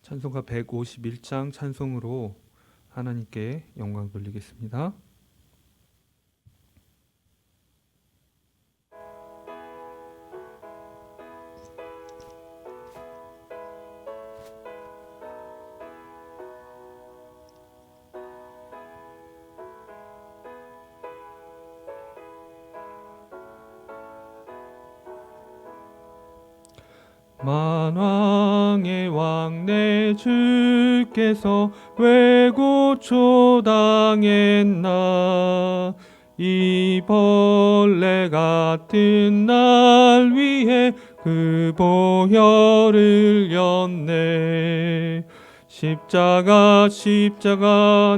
찬송가 151장 찬송으로 하나님께 영광 돌리겠습니다. 만왕의 왕 내 주께서 왜 고초당했나. 이 벌레 같은 날 위해 그 보혈을 흘렸네. 십자가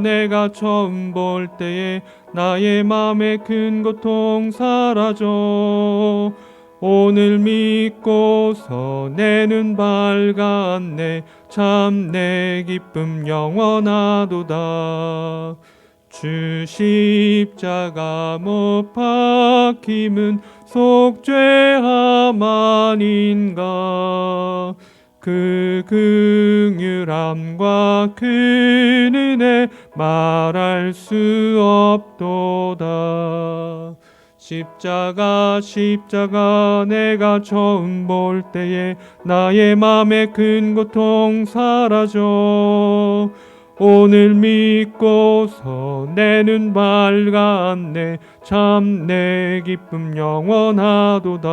내가 처음 볼 때에 나의 맘에 큰 고통 사라져. 오늘 믿고서 내 눈 밝았네. 참 내 기쁨 영원하도다. 주 십자가 못 박힘은 속죄함 아닌가. 그 긍휼함과 그 은혜 말할 수 없도다. 십자가 내가 처음 볼 때에 나의 맘에 큰 고통 사라져. 오늘 믿고서 내 눈 밝았네. 참 내 기쁨 영원하도다.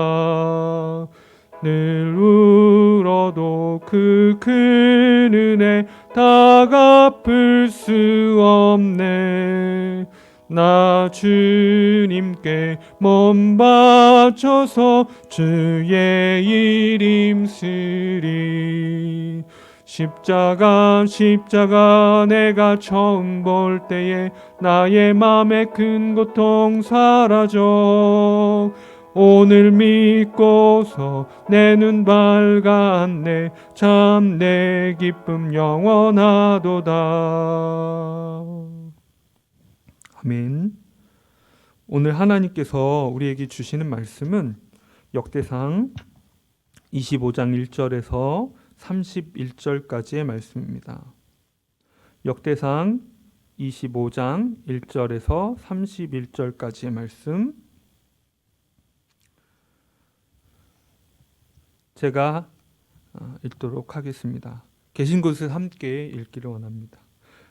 늘 울어도 그 큰 은혜 다 갚을 수 없네. 나 주님께 몸 바쳐서 주의 이름 쓰리. 십자가 내가 처음 볼 때에 나의 맘에 큰 고통 사라져. 오늘 믿고서 내 눈 밝았네. 참 내 기쁨 영원하도다. 아멘. 오늘 하나님께서 우리에게 주시는 말씀은 역대상 25장 1절에서 31절까지의 말씀입니다. 역대상 25장 1절에서 31절까지의 말씀, 제가 읽도록 하겠습니다. 계신 곳을 함께 읽기를 원합니다.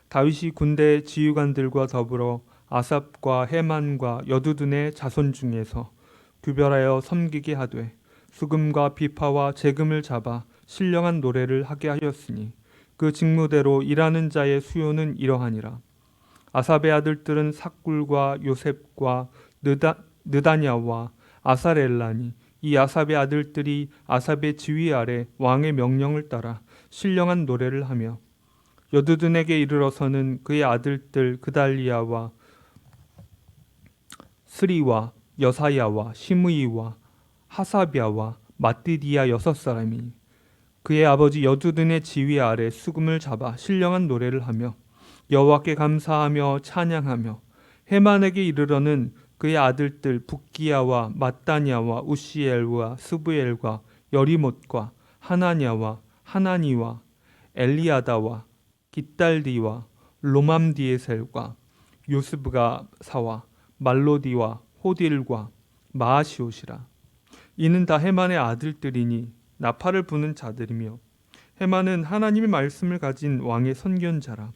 다윗이 군대 지휘관들과 더불어 아삽과 헤만과 여두둔의 자손 중에서 구별하여 섬기게 하되 수금과 비파와 재금을 잡아 신령한 노래를 하게 하였으니 그 직무대로 일하는 자의 수요는 이러하니라. 아삽의 아들들은 삭굴과 요셉과 느다냐와 아사렐라니, 이 아삽의 아들들이 아삽의 지휘 아래 왕의 명령을 따라 신령한 노래를 하며 여두둔에게 이르러서는 그의 아들들 그달리아와 스리와 여사야와 시므이와 하사비아와 마띠디아 6사람이 그의 아버지 여두둔의 지휘 아래 수금을 잡아 신령한 노래를 하며 여호와께 감사하며 찬양하며 헤만에게 이르러는 그의 아들들 붓기야와 mat다냐와 우시엘과 스부엘과 여리못과 하나냐와 하나니와 엘리아다와 깃달디와 로맘디에셀과 요스브가 사와 말로디와 호딜과 마아시옷이라. 이는 다 헤만의 아들들이니 나팔을 부는 자들이며 헤만은 하나님의 말씀을 가진 왕의 선견자라.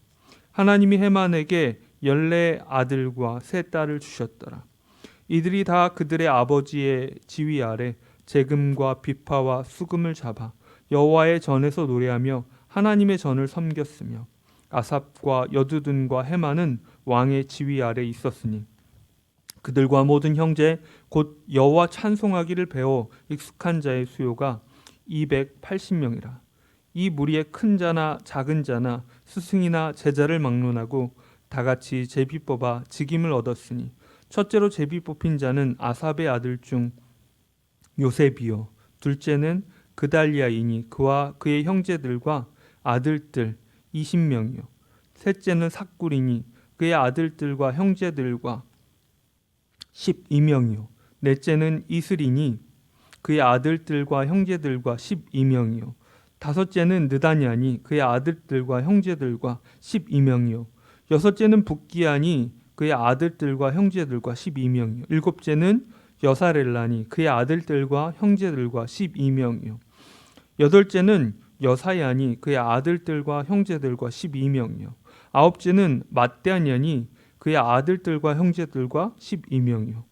하나님이 헤만에게 14 아들과 3 딸을 주셨더라. 이들이 다 그들의 아버지의 지휘 아래 재금과 비파와 수금을 잡아 여호와의 전에서 노래하며 하나님의 전을 섬겼으며 아삽과 여두둔과 헤만은 왕의 지휘 아래 있었으니 그들과 모든 형제 곧 여호와 찬송하기를 배워 익숙한 자의 수요가 280명이라. 이 무리에 큰 자나 작은 자나 스승이나 제자를 막론하고 다같이 제비 뽑아 직임을 얻었으니 첫째로 제비 뽑힌 자는 아삽의 아들 중 요셉이요, 둘째는 그달리아이니 그와 그의 형제들과 아들들 20명이요, 셋째는 삭굴이니 그의 아들들과 형제들과 12명이요, 넷째는 이슬이니 그의 아들들과 형제들과 12명이요, 다섯째는 느다냐니 그의 아들들과 형제들과 12명이요. 여섯째는 붓기야니 그의 아들들과 형제들과 12명이요. 일곱째는 여사렐라니 그의 아들들과 형제들과 12명이요. 여덟째는 여사야니 그의 아들들과 형제들과 12명이요. 아홉째는 맏대냐니 그의 아들들과 형제들과 12명이요.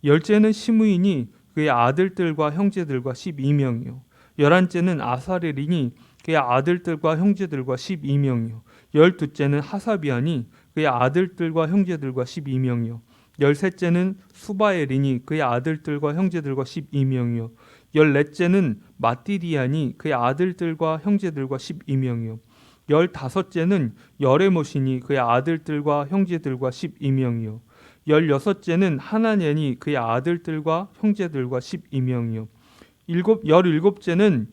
열째는 시므이니 그의 아들들과 형제들과 12명이요. 열한째는 아사렐이니 그의 아들들과 형제들과 12명이요. 열두째는 하사비아니 그의 아들들과 형제들과 12명이요. 열셋째는 수바엘이니 그의 아들들과 형제들과 12명이요. 열넷째는 마띠디아니 그의 아들들과 형제들과 12명이요. 열다섯째는 여레못이니 그의 아들들과 형제들과 12명이요. 열여섯째는 하나냐니 그의 아들들과 형제들과 12명이요. 열일곱째는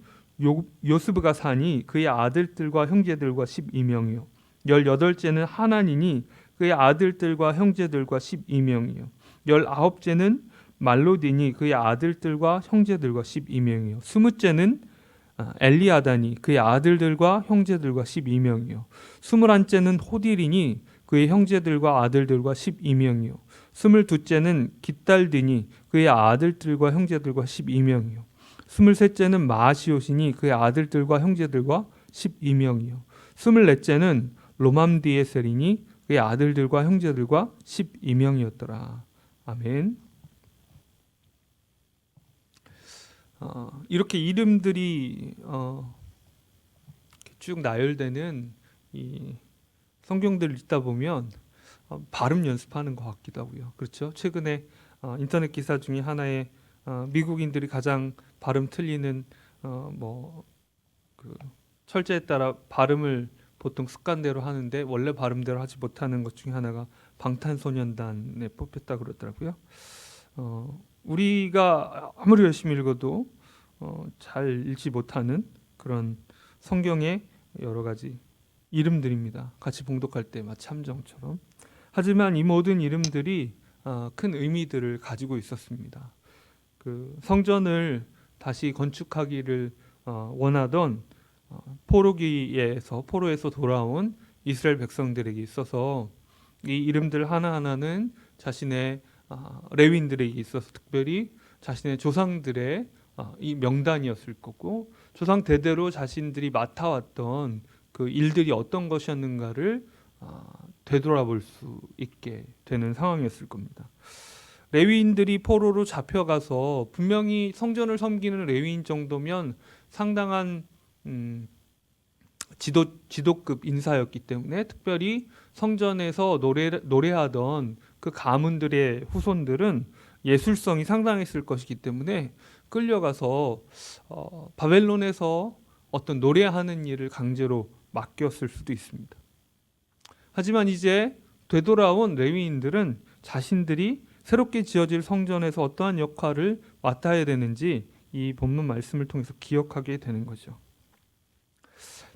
요스브가 사니 그의 아들들과 형제들과 12명이요. 열여덟째는 하나니니 그의 아들들과 형제들과 12명이요. 열아홉째는 말로디니 그의 아들들과 형제들과 12명이요. 스무째는 엘리아다니 그의 아들들과 형제들과 12명이요. 스물한째는 호딜이니 그의 형제들과 아들들과 12명이요. 스물두째는 깃달디니 그의 아들들과 형제들과 12명이요. 스물셋째는 마아시옷이니 그의 아들들과 형제들과 12명이요. 스물넷째는 로맘디에셀이니 그의 아들들과 형제들과 12명이었더라. 아멘. 이렇게 이름들이 쭉 나열되는 이 성경들을 읽다 보면 발음 연습하는 것 같기도 하고요. 그렇죠? 최근에 인터넷 기사 중에 하나에 미국인들이 가장 발음 틀리는 그 철자에 따라 발음을 보통 습관대로 하는데 원래 발음대로 하지 못하는 것 중에 하나가 방탄소년단에 뽑혔다 그러더라고요. 우리가 아무리 열심히 읽어도 잘 읽지 못하는 그런 성경의 여러 가지 이름들입니다. 같이 봉독할 때 마치 함정처럼. 하지만 이 모든 이름들이 큰 의미들을 가지고 있었습니다. 그 성전을 다시 건축하기를 원하던 포로에서 돌아온 이스라엘 백성들에게 있어서 이 이름들 하나하나는 자신의 레위인들에게 있어서 특별히 자신의 조상들의 이 명단이었을 거고, 조상 대대로 자신들이 맡아왔던 그 일들이 어떤 것이었는가를 되돌아볼 수 있게 되는 상황이었을 겁니다. 레위인들이 포로로 잡혀가서 분명히 성전을 섬기는 레위인 정도면 상당한 지도급 인사였기 때문에 특별히 성전에서 노래하던 그 가문들의 후손들은 예술성이 상당했을 것이기 때문에 끌려가서 바벨론에서 어떤 노래하는 일을 강제로 맡겼을 수도 있습니다. 하지만 이제 되돌아온 레위인들은 자신들이 새롭게 지어질 성전에서 어떠한 역할을 맡아야 되는지 이 본문 말씀을 통해서 기억하게 되는 거죠.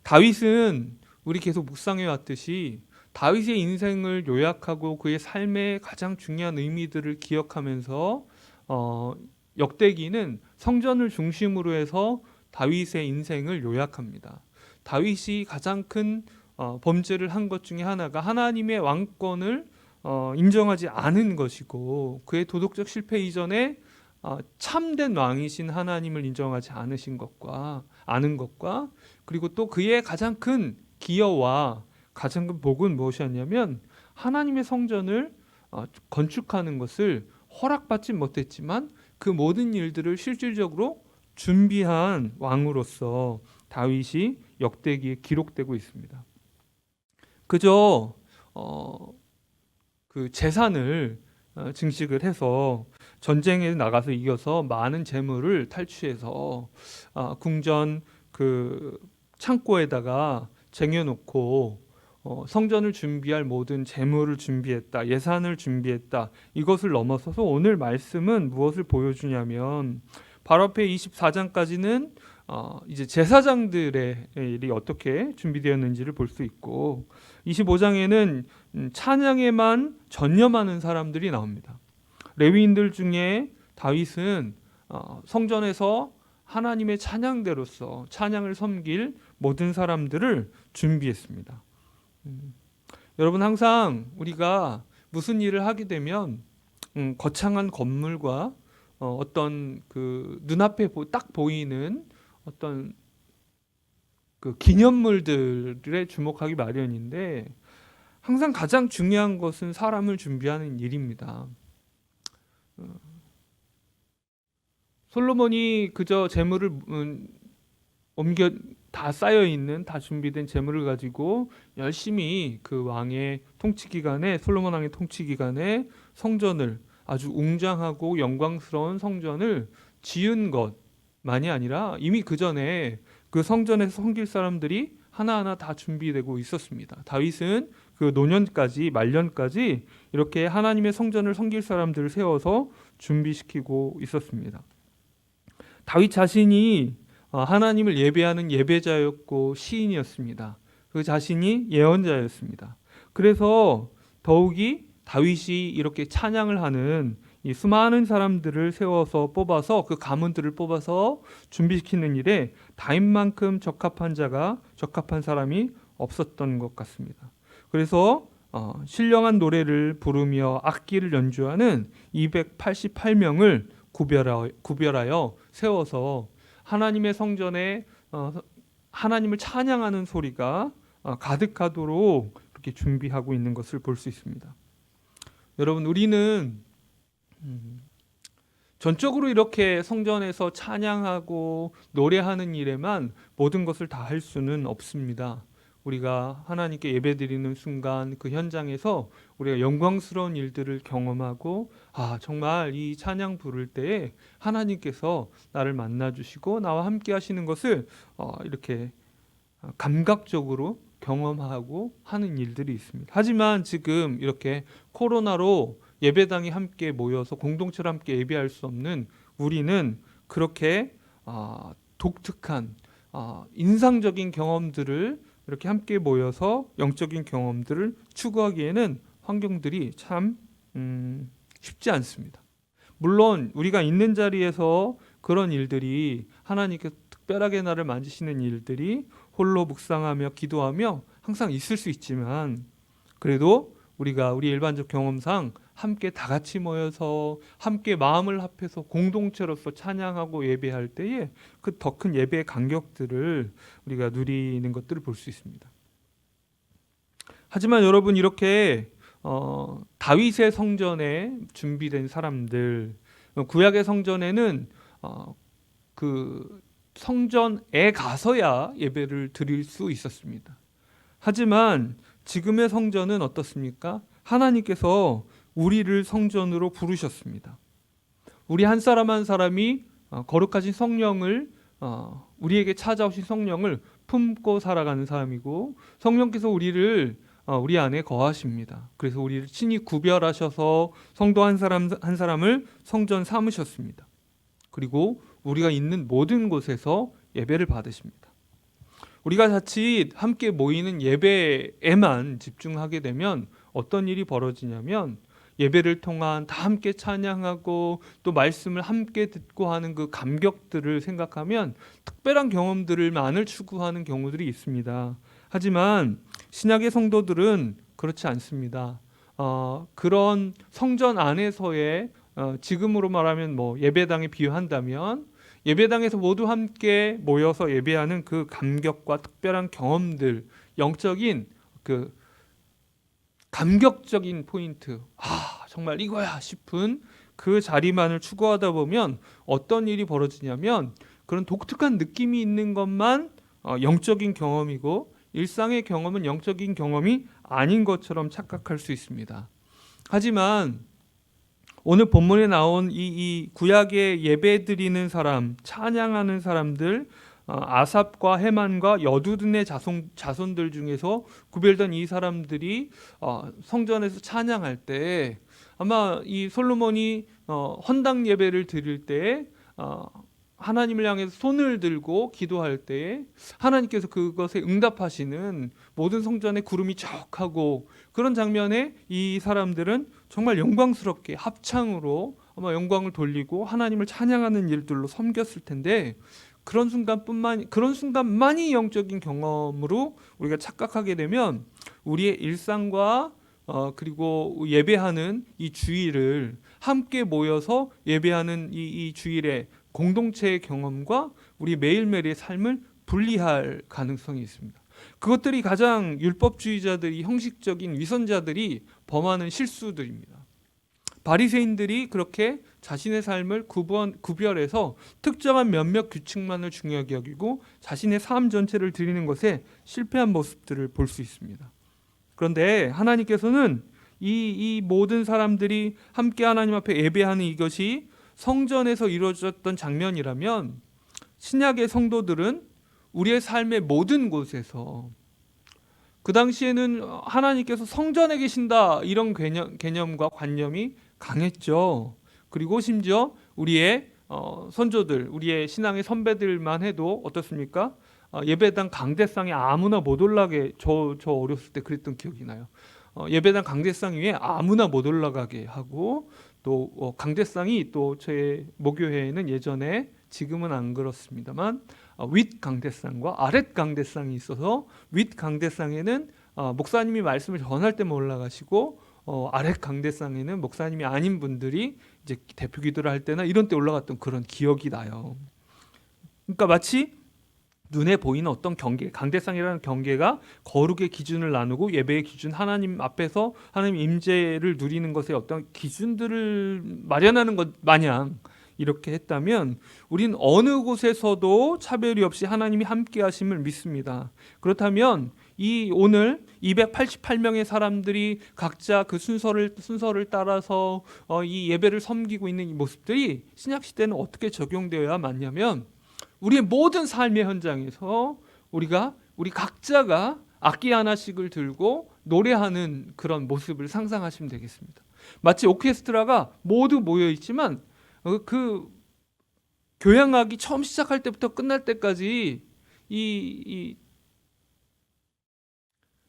다윗은 우리 계속 묵상해 왔듯이 다윗의 인생을 요약하고 그의 삶의 가장 중요한 의미들을 기억하면서 역대기는 성전을 중심으로 해서 다윗의 인생을 요약합니다. 다윗이 가장 큰 범죄를 한 것 중에 하나가 하나님의 왕권을 인정하지 않은 것이고, 그의 도덕적 실패 이전에 참된 왕이신 하나님을 인정하지 않은 것과 그리고 또 그의 가장 큰 기여와 가장 큰 복은 무엇이었냐면 하나님의 성전을 건축하는 것을 허락받지 못했지만 그 모든 일들을 실질적으로 준비한 왕으로서 다윗이 역대기에 기록되고 있습니다. 그저 그 재산을 증식을 해서 전쟁에 나가서 이겨서 많은 재물을 탈취해서 궁전 그 창고에다가 쟁여놓고 성전을 준비할 모든 재물을 준비했다, 예산을 준비했다, 이것을 넘어서서 오늘 말씀은 무엇을 보여주냐면 바로 앞에 24장까지는 이제 제사장들의 일이 어떻게 준비되었는지를 볼 수 있고, 25장에는 찬양에만 전념하는 사람들이 나옵니다. 레위인들 중에 다윗은 성전에서 하나님의 찬양대로서 찬양을 섬길 모든 사람들을 준비했습니다. 여러분, 항상 우리가 무슨 일을 하게 되면 거창한 건물과 어떤 그 눈앞에 딱 보이는 어떤 그 기념물들에 주목하기 마련인데, 항상 가장 중요한 것은 사람을 준비하는 일입니다. 솔로몬이 그저 재물을 옮겨 다 쌓여 있는 다 준비된 재물을 가지고 열심히 그 왕의 통치 기간에, 솔로몬 왕의 통치 기간에 성전을, 아주 웅장하고 영광스러운 성전을 지은 것만이 아니라 이미 그 전에 그 성전에서 섬길 사람들이 하나하나 다 준비되고 있었습니다. 다윗은 그 노년까지, 말년까지 이렇게 하나님의 성전을 섬길 사람들을 세워서 준비시키고 있었습니다. 다윗 자신이 하나님을 예배하는 예배자였고 시인이었습니다. 그 자신이 예언자였습니다. 그래서 더욱이 다윗이 이렇게 찬양을 하는 이 수많은 사람들을 세워서 뽑아서, 그 가문들을 뽑아서 준비시키는 일에 다윗만큼 적합한 사람이 없었던 것 같습니다. 그래서 신령한 노래를 부르며 악기를 연주하는 288명을 구별하여 세워서 하나님의 성전에 하나님을 찬양하는 소리가 가득하도록 이렇게 준비하고 있는 것을 볼 수 있습니다. 여러분, 우리는 전적으로 이렇게 성전에서 찬양하고 노래하는 일에만 모든 것을 다 할 수는 없습니다. 우리가 하나님께 예배드리는 순간 그 현장에서 우리가 영광스러운 일들을 경험하고, 정말 이 찬양 부를 때에 하나님께서 나를 만나주시고 나와 함께 하시는 것을 이렇게 감각적으로 경험하고 하는 일들이 있습니다. 하지만 지금 이렇게 코로나로 예배당이 함께 모여서 공동체로 함께 예배할 수 없는 우리는 그렇게 독특한 인상적인 경험들을 이렇게 함께 모여서 영적인 경험들을 추구하기에는 환경들이 참 쉽지 않습니다. 물론 우리가 있는 자리에서 그런 일들이, 하나님께 특별하게 나를 만지시는 일들이 홀로 묵상하며 기도하며 항상 있을 수 있지만, 그래도 우리가 우리 일반적 경험상 함께 다 같이 모여서 함께 마음을 합해서 공동체로서 찬양하고 예배할 때에 그 더 큰 예배의 간격들을 우리가 누리는 것들을 볼 수 있습니다. 하지만 여러분, 이렇게 다윗의 성전에 준비된 사람들, 구약의 성전에는 그 성전에 가서야 예배를 드릴 수 있었습니다. 하지만 지금의 성전은 어떻습니까? 하나님께서 우리를 성전으로 부르셨습니다. 우리 한 사람 한 사람이 거룩하신 성령을, 우리에게 찾아오신 성령을 품고 살아가는 사람이고, 성령께서 우리 안에 거하십니다. 그래서 우리를 친히 구별하셔서 성도 한 사람 한 사람을 성전 삼으셨습니다. 그리고 우리가 있는 모든 곳에서 예배를 받으십니다. 우리가 자칫 함께 모이는 예배에만 집중하게 되면 어떤 일이 벌어지냐면, 예배를 통한 다 함께 찬양하고 또 말씀을 함께 듣고 하는 그 감격들을 생각하면 특별한 경험들만을 추구하는 경우들이 있습니다. 하지만 신약의 성도들은 그렇지 않습니다. 그런 성전 안에서의 지금으로 말하면 예배당에 비유한다면, 예배당에서 모두 함께 모여서 예배하는 그 감격과 특별한 경험들, 영적인 그 감격적인 포인트, 정말 이거야 싶은 그 자리만을 추구하다 보면 어떤 일이 벌어지냐면, 그런 독특한 느낌이 있는 것만 영적인 경험이고 일상의 경험은 영적인 경험이 아닌 것처럼 착각할 수 있습니다. 하지만 오늘 본문에 나온 이 구약의 예배드리는 사람, 찬양하는 사람들, 아삽과 헤만과 여두둔의 자손들 중에서 구별된 이 사람들이 성전에서 찬양할 때, 아마 이 솔로몬이 헌당 예배를 드릴 때 하나님을 향해서 손을 들고 기도할 때에 하나님께서 그것에 응답하시는, 모든 성전에 구름이 쫙하고 그런 장면에 이 사람들은 정말 영광스럽게 합창으로 아마 영광을 돌리고 하나님을 찬양하는 일들로 섬겼을 텐데 그런 순간만이 영적인 경험으로 우리가 착각하게 되면 우리의 일상과 그리고 예배하는 이 주일을 함께 모여서 예배하는 이 주일의 공동체의 경험과 우리 매일매일의 삶을 분리할 가능성이 있습니다. 그것들이 가장 율법주의자들이, 형식적인 위선자들이 범하는 실수들입니다. 바리새인들이 그렇게 자신의 삶을 구별해서 특정한 몇몇 규칙만을 중요하게 여기고 자신의 삶 전체를 드리는 것에 실패한 모습들을 볼 수 있습니다. 그런데 하나님께서는 이 모든 사람들이 함께 하나님 앞에 예배하는 이것이 성전에서 이루어졌던 장면이라면 신약의 성도들은 우리의 삶의 모든 곳에서, 그 당시에는 하나님께서 성전에 계신다 이런 개념과 관념이 강했죠. 그리고 심지어 우리의 선조들, 우리의 신앙의 선배들만 해도 어떻습니까? 예배당 강대상에 아무나 못 올라가게, 저 어렸을 때 그랬던 기억이 나요. 예배당 강대상 위에 아무나 못 올라가게 하고, 또 강대상이 또 제 모교회에는 예전에, 지금은 안 그렇습니다만 윗 강대상과 아랫 강대상이 있어서, 윗 강대상에는 목사님이 말씀을 전할 때만 올라가시고 아랫 강대상에는 목사님이 아닌 분들이 이제 대표 기도를 할 때나 이런 때 올라갔던 그런 기억이 나요. 그러니까 마치 눈에 보이는 어떤 경계, 강대상이라는 경계가 거룩의 기준을 나누고 예배의 기준, 하나님 앞에서 하나님 임재를 누리는 것의 어떤 기준들을 마련하는 것 마냥 이렇게 했다면 우린 어느 곳에서도 차별이 없이 하나님이 함께 하심을 믿습니다. 그렇다면 이 오늘 288명의 사람들이 각자 그 순서를 따라서 이 예배를 섬기고 있는 이 모습들이 신약 시대는 어떻게 적용되어야 맞냐면, 우리의 모든 삶의 현장에서 우리 각자가 악기 하나씩을 들고 노래하는 그런 모습을 상상하시면 되겠습니다. 마치 오케스트라가 모두 모여 있지만 그 교향악이 처음 시작할 때부터 끝날 때까지 이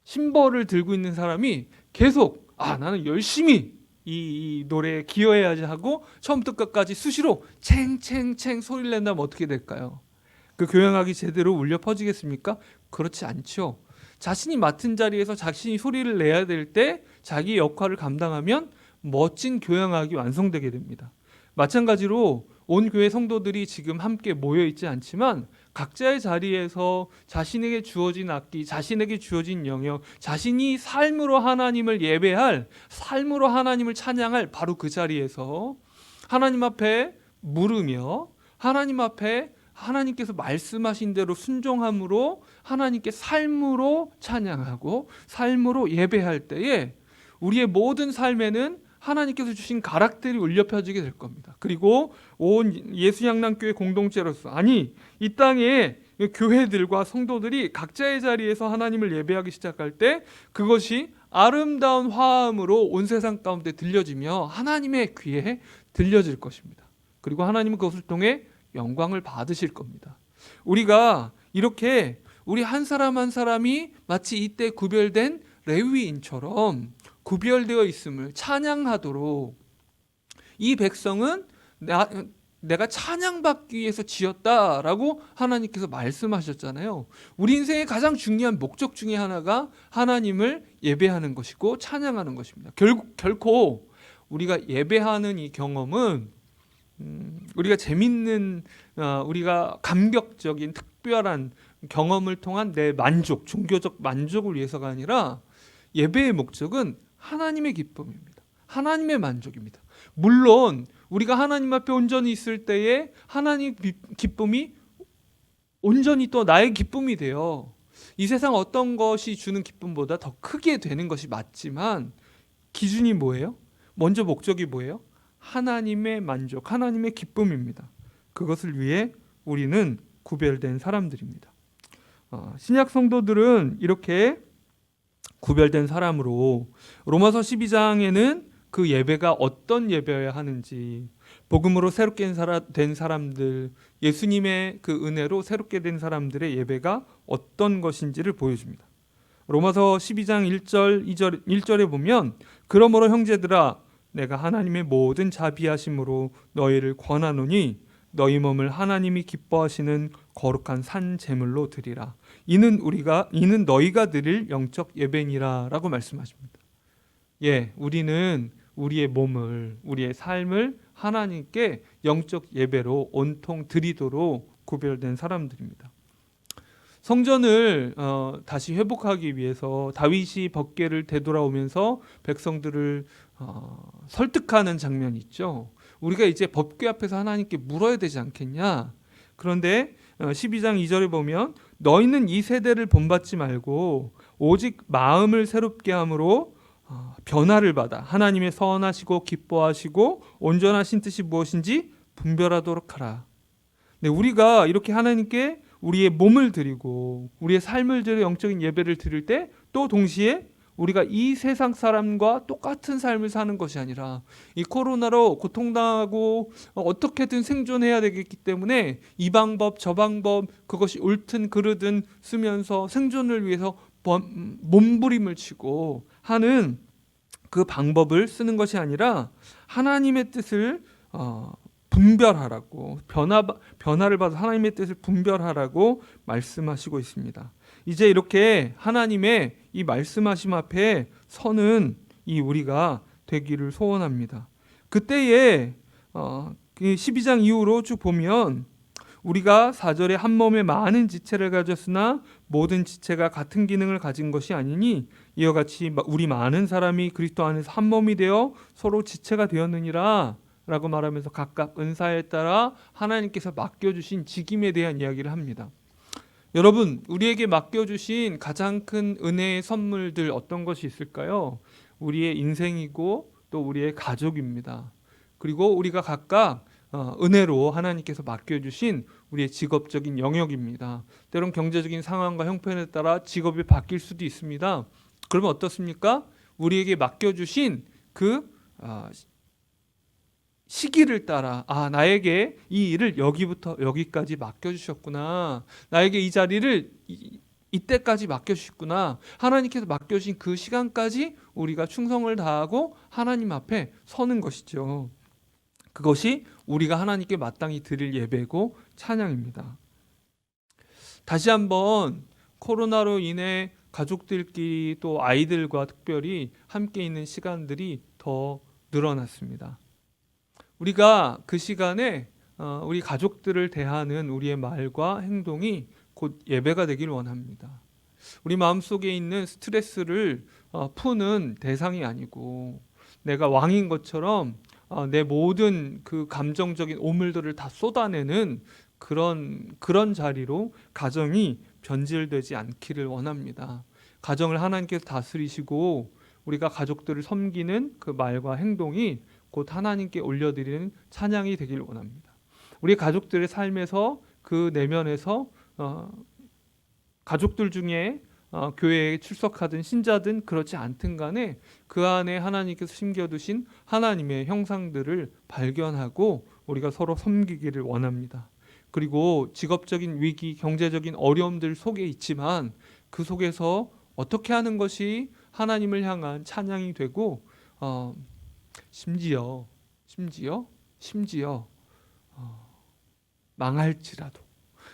심벌을 들고 있는 사람이 계속 나는 열심히 이 노래에 기여해야지 하고 처음부터 끝까지 수시로 챙챙챙 소리를 낸다면 어떻게 될까요? 그 교향악이 제대로 울려 퍼지겠습니까? 그렇지 않죠. 자신이 맡은 자리에서 자신이 소리를 내야 될 때 자기 역할을 감당하면 멋진 교향악이 완성되게 됩니다. 마찬가지로 온 교회 성도들이 지금 함께 모여 있지 않지만 각자의 자리에서 자신에게 주어진 악기, 자신에게 주어진 영역, 자신이 삶으로 하나님을 예배할, 삶으로 하나님을 찬양할 바로 그 자리에서 하나님 앞에 물으며 하나님 앞에 하나님께서 말씀하신 대로 순종함으로 하나님께 삶으로 찬양하고 삶으로 예배할 때에 우리의 모든 삶에는 하나님께서 주신 가락들이 울려 펴지게 될 겁니다. 그리고 온 예수양랑교회 공동체로서, 아니 이 땅에 교회들과 성도들이 각자의 자리에서 하나님을 예배하기 시작할 때 그것이 아름다운 화음으로 온 세상 가운데 들려지며 하나님의 귀에 들려질 것입니다. 그리고 하나님은 그것을 통해 영광을 받으실 겁니다. 우리가 이렇게 우리 한 사람 한 사람이 마치 이때 구별된 레위인처럼 구별되어 있음을 찬양하도록, 이 백성은 내가 찬양받기 위해서 지었다라고 하나님께서 말씀하셨잖아요. 우리 인생의 가장 중요한 목적 중에 하나가 하나님을 예배하는 것이고 찬양하는 것입니다. 결코 우리가 예배하는 이 경험은 우리가 재밌는, 우리가 감격적인 특별한 경험을 통한 내 만족, 종교적 만족을 위해서가 아니라 예배의 목적은 하나님의 기쁨입니다. 하나님의 만족입니다. 물론 우리가 하나님 앞에 온전히 있을 때에 하나님의 기쁨이 온전히 또 나의 기쁨이 되어 이 세상 어떤 것이 주는 기쁨보다 더 크게 되는 것이 맞지만, 기준이 뭐예요? 먼저 목적이 뭐예요? 하나님의 만족, 하나님의 기쁨입니다. 그것을 위해 우리는 구별된 사람들입니다. 신약 성도들은 이렇게 구별된 사람으로 로마서 12장에는 그 예배가 어떤 예배여야 하는지, 복음으로 새롭게 된 사람들, 예수님의 그 은혜로 새롭게 된 사람들의 예배가 어떤 것인지를 보여줍니다. 로마서 12장 1절에 보면, 그러므로 형제들아 내가 하나님의 모든 자비하심으로 너희를 권하노니 너희 몸을 하나님이 기뻐하시는 거룩한 산 제물로 드리라. 이는 너희가 드릴 영적 예배니라라고 말씀하십니다. 예, 우리는 우리의 몸을, 우리의 삶을 하나님께 영적 예배로 온통 드리도록 구별된 사람들입니다. 성전을 다시 회복하기 위해서 다윗이 법궤를 되돌아오면서 백성들을 설득하는 장면이 있죠. 우리가 이제 법궤 앞에서 하나님께 물어야 되지 않겠냐. 그런데 12장 2절에 보면 너희는 이 세대를 본받지 말고 오직 마음을 새롭게 함으로 변화를 받아 하나님의 선하시고 기뻐하시고 온전하신 뜻이 무엇인지 분별하도록 하라. 네, 우리가 이렇게 하나님께 우리의 몸을 드리고 우리의 삶을 드려 영적인 예배를 드릴 때 또 동시에 우리가 이 세상 사람과 똑같은 삶을 사는 것이 아니라 이 코로나로 고통당하고 어떻게든 생존해야 되겠기 때문에 이 방법 저 방법 그것이 옳든 그르든 쓰면서 생존을 위해서 몸부림을 치고 하는 그 방법을 쓰는 것이 아니라 하나님의 뜻을 분별하라고 변화를 받아 하나님의 뜻을 분별하라고 말씀하시고 있습니다. 이제 이렇게 하나님의 이 말씀하심 앞에 서는 이 우리가 되기를 소원합니다. 그때에 12장 이후로 쭉 보면 우리가 4절에 한 몸에 많은 지체를 가졌으나 모든 지체가 같은 기능을 가진 것이 아니니 이와 같이 우리 많은 사람이 그리스도 안에서 한 몸이 되어 서로 지체가 되었느니라 라고 말하면서 각각 은사에 따라 하나님께서 맡겨주신 직임에 대한 이야기를 합니다. 여러분, 우리에게 맡겨주신 가장 큰 은혜의 선물들 어떤 것이 있을까요? 우리의 인생이고 또 우리의 가족입니다. 그리고 우리가 각각 은혜로 하나님께서 맡겨주신 우리의 직업적인 영역입니다. 때론 경제적인 상황과 형편에 따라 직업이 바뀔 수도 있습니다. 그러면 어떻습니까? 우리에게 맡겨주신 그 시기를 따라 나에게 이 일을 여기부터 여기까지 맡겨주셨구나. 나에게 이 자리를 이때까지 맡겨주셨구나. 하나님께서 맡겨주신 그 시간까지 우리가 충성을 다하고 하나님 앞에 서는 것이죠. 그것이 우리가 하나님께 마땅히 드릴 예배고 찬양입니다. 다시 한번 코로나로 인해 가족들끼리 또 아이들과 특별히 함께 있는 시간들이 더 늘어났습니다. 우리가 그 시간에 우리 가족들을 대하는 우리의 말과 행동이 곧 예배가 되길 원합니다. 우리 마음속에 있는 스트레스를 푸는 대상이 아니고 내가 왕인 것처럼 내 모든 그 감정적인 오물들을 다 쏟아내는 그런 자리로 가정이 변질되지 않기를 원합니다. 가정을 하나님께서 다스리시고 우리가 가족들을 섬기는 그 말과 행동이 곧 하나님께 올려드리는 찬양이 되길 원합니다. 우리 가족들의 삶에서 그 내면에서 가족들 중에 교회에 출석하든 신자든 그렇지 않든 간에 그 안에 하나님께서 심겨두신 하나님의 형상들을 발견하고 우리가 서로 섬기기를 원합니다. 그리고 직업적인 위기, 경제적인 어려움들 속에 있지만 그 속에서 어떻게 하는 것이 하나님을 향한 찬양이 되고 심지어 망할지라도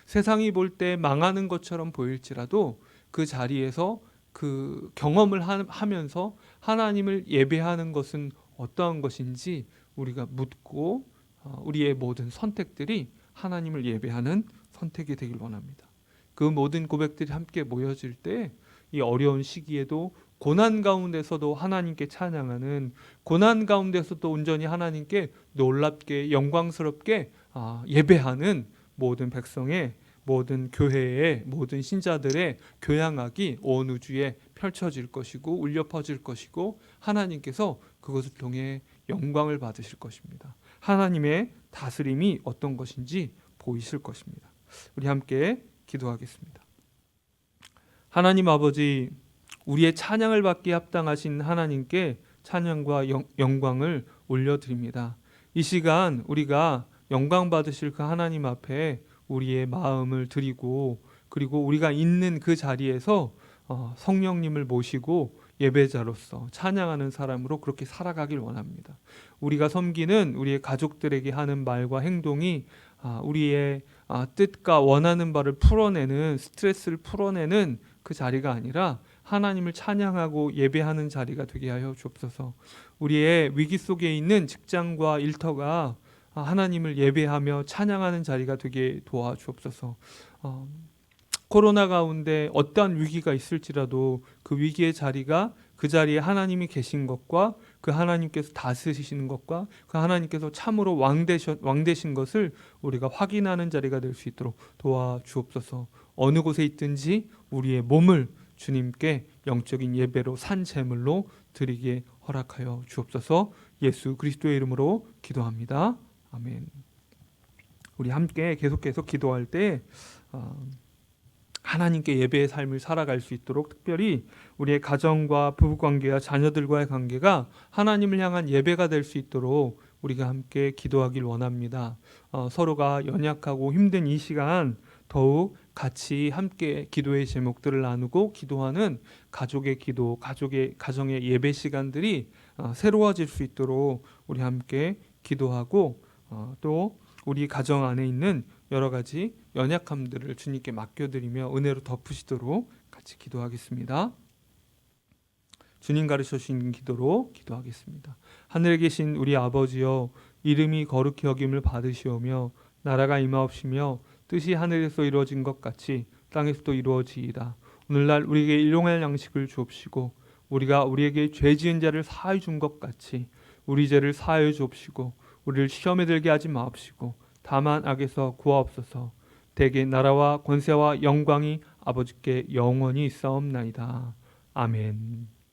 세상이 볼 때 망하는 것처럼 보일지라도 그 자리에서 그 경험을 하면서 하나님을 예배하는 것은 어떠한 것인지 우리가 묻고 우리의 모든 선택들이 하나님을 예배하는 선택이 되길 원합니다. 그 모든 고백들이 함께 모여질 때 이 어려운 시기에도 고난 가운데서도 하나님께 찬양하는, 고난 가운데서도 온전히 하나님께 놀랍게 영광스럽게 예배하는 모든 백성의, 모든 교회의, 모든 신자들의 교양학이 온 우주에 펼쳐질 것이고 울려 퍼질 것이고 하나님께서 그것을 통해 영광을 받으실 것입니다. 하나님의 다스림이 어떤 것인지 보이실 것입니다. 우리 함께 기도하겠습니다. 하나님 아버지, 우리의 찬양을 받기에 합당하신 하나님께 찬양과 영광을 올려드립니다. 이 시간 우리가 영광 받으실 그 하나님 앞에 우리의 마음을 드리고, 그리고 우리가 있는 그 자리에서 성령님을 모시고 예배자로서 찬양하는 사람으로 그렇게 살아가길 원합니다. 우리가 섬기는 우리의 가족들에게 하는 말과 행동이 우리의 뜻과 원하는 바를 풀어내는, 스트레스를 풀어내는 그 자리가 아니라 하나님을 찬양하고 예배하는 자리가 되게 하여 주옵소서. 우리의 위기 속에 있는 직장과 일터가 하나님을 예배하며 찬양하는 자리가 되게 도와주옵소서. 코로나 가운데 어떠한 위기가 있을지라도 그 위기의 자리가 그 자리에 하나님이 계신 것과 그 하나님께서 다스리시는 것과 그 하나님께서 참으로 왕 되신 것을 우리가 확인하는 자리가 될 수 있도록 도와주옵소서. 어느 곳에 있든지 우리의 몸을 주님께 영적인 예배로 산 제물로 드리게 허락하여 주옵소서. 예수 그리스도의 이름으로 기도합니다. 아멘. 우리 함께 계속해서 기도할 때 하나님께 예배의 삶을 살아갈 수 있도록, 특별히 우리의 가정과 부부관계와 자녀들과의 관계가 하나님을 향한 예배가 될 수 있도록 우리가 함께 기도하길 원합니다. 서로가 연약하고 힘든 이 시간 더욱 같이 함께 기도의 제목들을 나누고 기도하는 가족의 기도, 가정의 예배 시간들이 새로워질 수 있도록 우리 함께 기도하고, 또 우리 가정 안에 있는 여러 가지 연약함들을 주님께 맡겨드리며 은혜로 덮으시도록 같이 기도하겠습니다. 주님 가르쳐 주신 기도로 기도하겠습니다. 하늘에 계신 우리 아버지여, 이름이 거룩히 여김을 받으시오며 나라가 임하옵시며 뜻이 하늘에서 이루어진 것 같이 땅에서도 이루어지이다. 오늘날 우리에게 일용할 양식을 주옵시고 우리가 우리에게 죄 지은 자를 사하여 준 것 같이 우리 죄를 사하여 주옵시고 우리를 시험에 들게 하지 마옵시고 다만 악에서 구하옵소서. 대개 나라와 권세와 영광이 아버지께 영원히 있사옵나이다. 아멘.